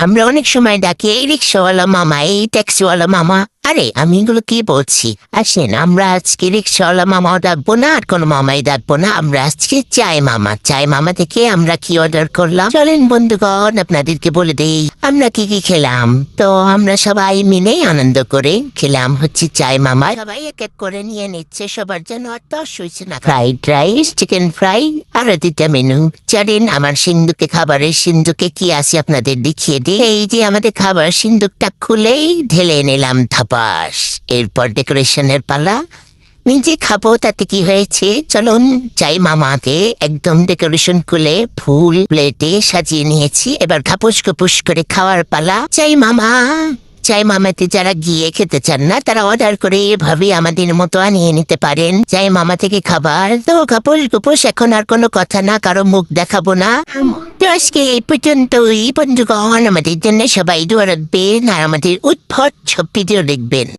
আমরা অনেক সময় ডাকি এই রিক্সাওয়ালা মামা, এই ট্যাক্সিওয়ালা মামা। আরে আমি এগুলো কি বলছি? আসেন, আমরা আজকে রিক্সাওয়ালা মামাও ডাকবো না, আর কোনো মামাই ডাকবো না। আমরা আজকে চায় মামা। চায় মামা থেকে আমরা কি অর্ডার করলাম, চলেন বন্ধুগণ আপনাদেরকে বলে দেই আমরা কি কি খেলাম। তো আমরা সবাই মিলে আনন্দ করে খেলাম হচ্ছে চায় মামা। সবাই এক এক করে নিয়ে নিচ্ছে, সবার জন্য আর তস হয়েছে না। ফ্রাইড রাইস, চিকেন ফ্রাই, আরো 2টা মেনু। চলেন আমার সিন্ধুকে, খাবারের সিন্ধুকে কি আছে আপনাদের দেখিয়ে দিই। এই যে আমাদের খাবার সিন্ধুকটা খুলেই ঢেলে নিলাম থাপাস। এরপর ডেকোরেশনের পালা। নিজে খাবো তাতে কি হয়েছে, চলুন। চাই মামাকে একদম ডেকোরেশন খুলে ফুল প্লেটে সাজিয়ে নিয়েছি। এবার খাপুস খুপুস করে খাওয়ার পালা। চাই মামা, চাই মামাতে যারা গিয়ে খেতে চান না তারা অর্ডার করে এভাবে আমাদের মতো আনিয়ে নিতে পারেন। চাই মামা থেকে খাবার। তো খাপুস খুপুস, এখন আর কোনো কথা না, কারো মুখ দেখাবো না। তো আজকে এই পর্যন্তই বন্ধুগণ। আমাদের জন্য সবাই দোয়া রাখবেন আর আমাদের উদ্ভট সব ভিডিও দেখবেন।